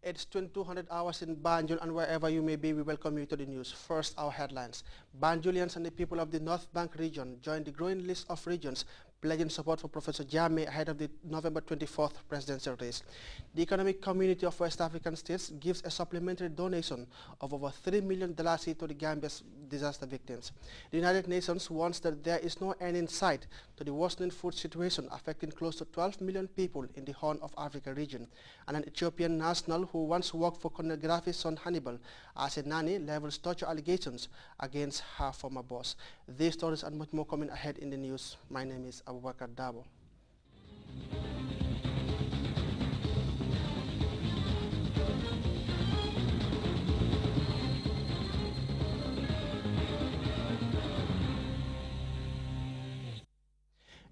It's 2200 hours in Banjul, and wherever you may be, we welcome you to the news. First, our headlines. Banjulians and the people of the North Bank region joined the growing list of regions pledging support for Professor Jammeh ahead of the November 24th presidential race. The Economic Community of West African States gives a supplementary donation of over $3 million to the Gambia's disaster victims. The United Nations warns that there is no end in sight to the worsening food situation affecting close to 12 million people in the Horn of Africa region. And an Ethiopian national who once worked for Colonel Gaddafi's son Hannibal as a nanny levels torture allegations against her former boss. These stories and much more coming ahead in the news. My name is Abubakar Dabo.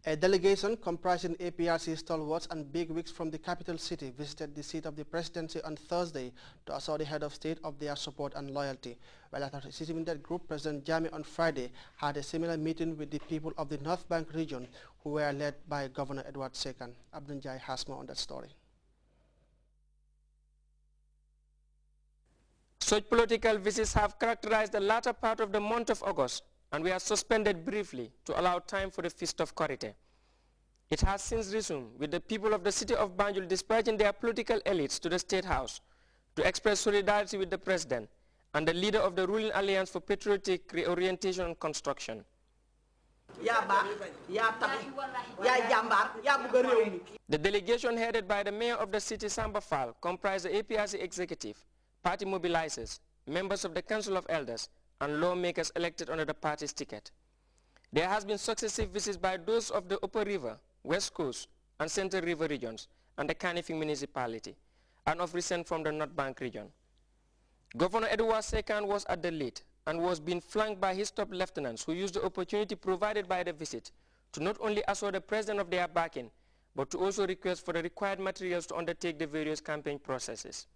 A delegation comprising APRC stalwarts and bigwigs from the capital city visited the seat of the presidency on Thursday to assure the head of state of their support and loyalty. While after receiving that group, President Jammeh on Friday had a similar meeting with the people of the North Bank region who were led by Governor Edward Sekan. Abdunjai has more on that story. Such political visits have characterized the latter part of the month of August, and we are suspended briefly to allow time for the Feast of Korite. It has since resumed, with the people of the city of Banjul dispatching their political elites to the State House to express solidarity with the President and the leader of the ruling Alliance for Patriotic Reorientation and Construction. The delegation headed by the mayor of the city, Samba Fall, comprised the APRC executive, party mobilizers, members of the Council of Elders, and lawmakers elected under the party's ticket. There has been successive visits by those of the Upper River, West Coast, and Central River regions, and the Kanifing municipality, and of recent from the North Bank region. Governor Edward Sekan was at the lead and was being flanked by his top lieutenants who used the opportunity provided by the visit to not only assure the president of their backing, but to also request for the required materials to undertake the various campaign processes.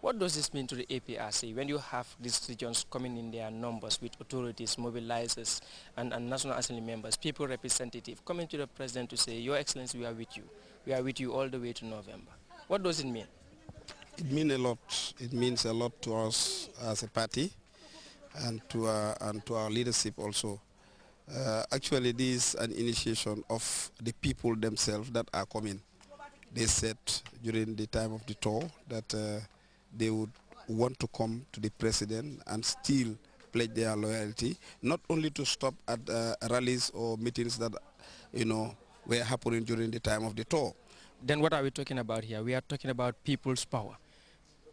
What does this mean to the APRC when you have these regions coming in their numbers with authorities, mobilizers, and National Assembly members, people representatives, coming to the president to say, Your Excellency, we are with you. We are with you all the way to November. What does it mean? It means a lot. It means a lot to us as a party and to our leadership also. Actually, this is an initiation of the people themselves that are coming. They said during the time of the tour that they would want to come to the president and still pledge their loyalty, not only to stop at rallies or meetings that, were happening during the time of the tour. Then what are we talking about here? We are talking about people's power.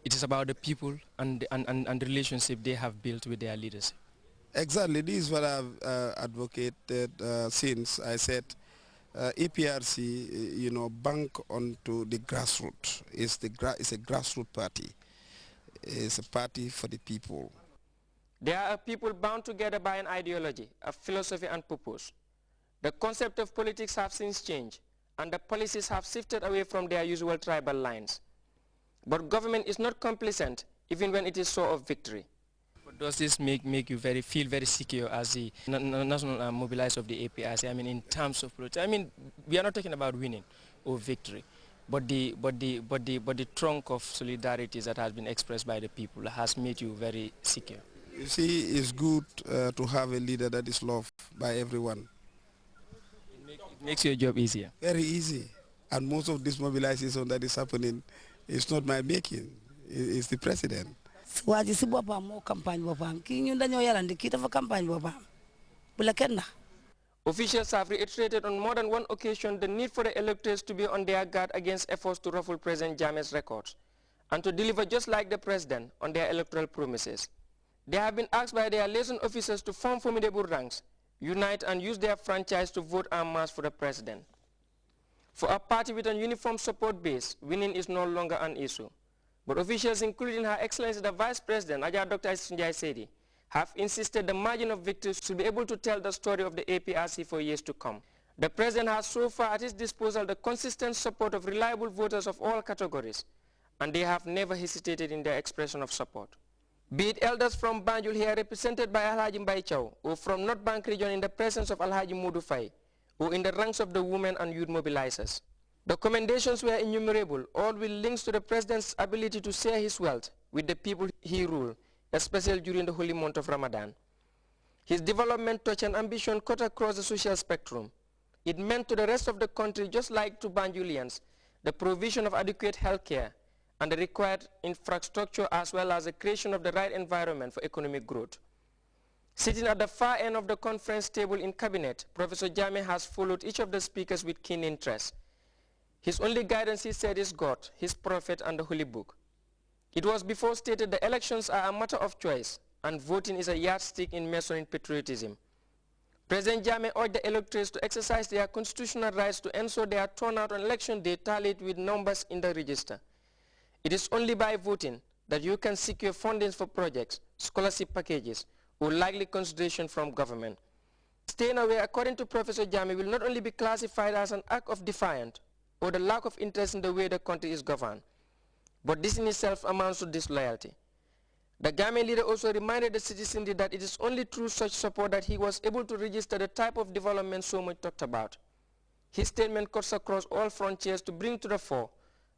It is about the people and the relationship they have built with their leaders. Exactly. This is what I've advocated since I said APRC, bank onto the grassroots. It's a grassroots party. It's a party for the people. There are people bound together by an ideology, a philosophy and purpose. The concept of politics have since changed, and the policies have shifted away from their usual tribal lines. But government is not complacent, even when it is sure of victory. But does this make you feel very secure as the national mobilizer of the APRC? I mean, in terms of politics. I mean, we are not talking about winning or victory. But the trunk of solidarity that has been expressed by the people has made you very secure. You see, it's good to have a leader that is loved by everyone. It makes your job easier. Very easy. And most of this mobilization that is happening is not my making. It's the president. Officials have reiterated on more than one occasion the need for the electors to be on their guard against efforts to ruffle President Jammeh's records and to deliver just like the president on their electoral promises. They have been asked by their liaison officers to form formidable ranks, unite and use their franchise to vote en masse for the president. For a party with a uniform support base, winning is no longer an issue. But officials, including Her Excellency the Vice President, Dr. Sunjay Sedi, have insisted the margin of victory should be able to tell the story of the APRC for years to come. The President has so far at his disposal the consistent support of reliable voters of all categories, and they have never hesitated in their expression of support. Be it elders from Banjul here represented by Alhaji Mbai Chow, or from North Bank region in the presence of Alhaji Mudu Fai, or in the ranks of the women and youth mobilizers. The commendations were innumerable, all with links to the president's ability to share his wealth with the people he ruled, especially during the holy month of Ramadan. His development touch and ambition cut across the social spectrum. It meant to the rest of the country, just like to Banjulians, the provision of adequate health care and the required infrastructure, as well as the creation of the right environment for economic growth. Sitting at the far end of the conference table in cabinet, Professor Jammeh has followed each of the speakers with keen interest. His only guidance, he said, is God, his prophet, and the Holy Book. It was before stated the elections are a matter of choice, and voting is a yardstick in measuring patriotism. President Jammeh urged the electors to exercise their constitutional rights to ensure their turnout on election day tallied with numbers in the register. It is only by voting that you can secure funding for projects, scholarship packages, or likely consideration from government. Staying away, according to Professor Jammeh, will not only be classified as an act of defiance or the lack of interest in the way the country is governed, but this in itself amounts to disloyalty. The Gambian leader also reminded the citizenry that it is only through such support that he was able to register the type of development so much talked about. His statement cuts across all frontiers to bring to the fore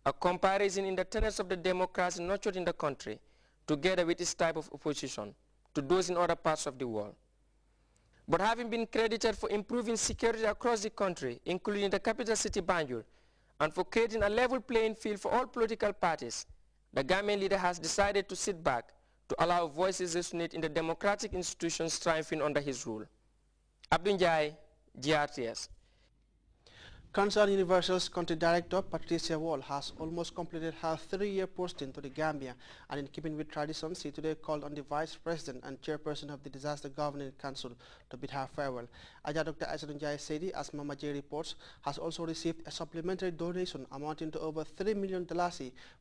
a comparison in the tenets of the democracy nurtured in the country, together with its type of opposition to those in other parts of the world. But having been credited for improving security across the country, including the capital city Banjul, and for creating a level playing field for all political parties, the Gambian leader has decided to sit back to allow voices to resonate in the democratic institutions triumphing under his rule. Abdul Njai, GRTS. Concerned Universal's country director Patricia Wall has almost completed her 3-year posting to the Gambia, and in keeping with tradition, she today called on the Vice President and Chairperson of the Disaster Governing Council to bid her farewell. Aja Dr. Aisadunjai Sedi, as Mama J reports, has also received a supplementary donation amounting to over $3 million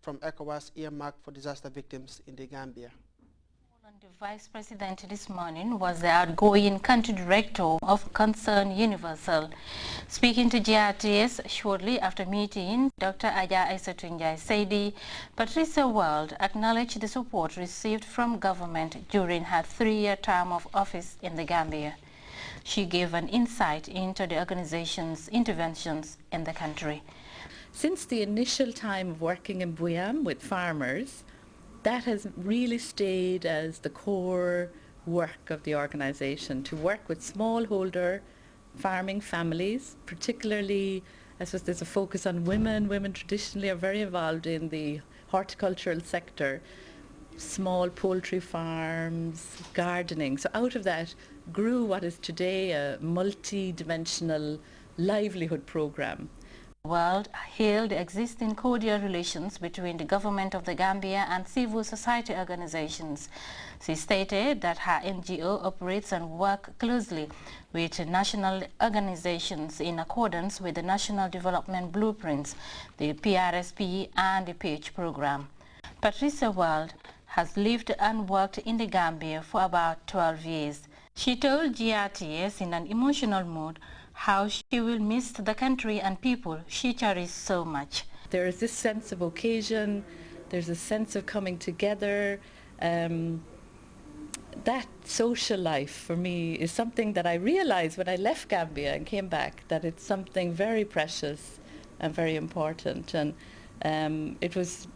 from ECOWAS earmarked for disaster victims in the Gambia. The Vice President this morning was the outgoing country director of Concern Universal. Speaking to GRTS shortly after meeting Dr. Aja Aisadunjai Sedi, Patricia Wall acknowledged the support received from government during her 3-year term of office in the Gambia. She gave an insight into the organization's interventions in the country. Since the initial time of working in Buyam with farmers, that has really stayed as the core work of the organization, to work with smallholder farming families, particularly as there's a focus on women. Women traditionally are very involved in the horticultural sector, small poultry farms, gardening. So out of that grew what is today a multi-dimensional livelihood program. World hailed the existing cordial relations between the government of the Gambia and civil society organizations. She stated that her NGO operates and works closely with national organizations in accordance with the National Development Blueprints, the PRSP and the PH program. Patricia Wall has lived and worked in the Gambia for about 12 years. She told GRTS in an emotional mood how she will miss the country and people she cherishes so much. There is this sense of occasion, there's a sense of coming together. That social life for me is something that I realized when I left Gambia and came back, that it's something very precious and very important. And it was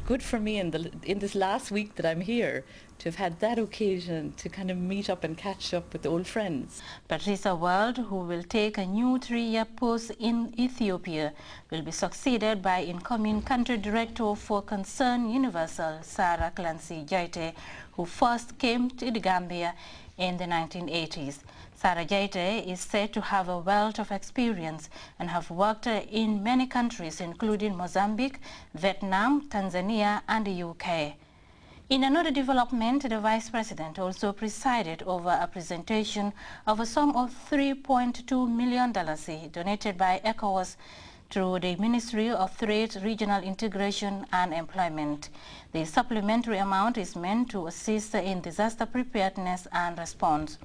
good for me in this last week that I'm here to have had that occasion to kind of meet up and catch up with old friends. Patricia Wall, who will take a new 3-year post in Ethiopia, will be succeeded by incoming country director for Concern Universal, Sarah Clancy Jaite, who first came to the Gambia in the 1980s. Sarah Jaite is said to have a wealth of experience and have worked in many countries, including Mozambique, Vietnam, Tanzania, and the UK. In another development, the Vice President also presided over a presentation of a sum of $3.2 million donated by ECOWAS through the Ministry of Trade, Regional Integration and Employment. The supplementary amount is meant to assist in disaster preparedness and response.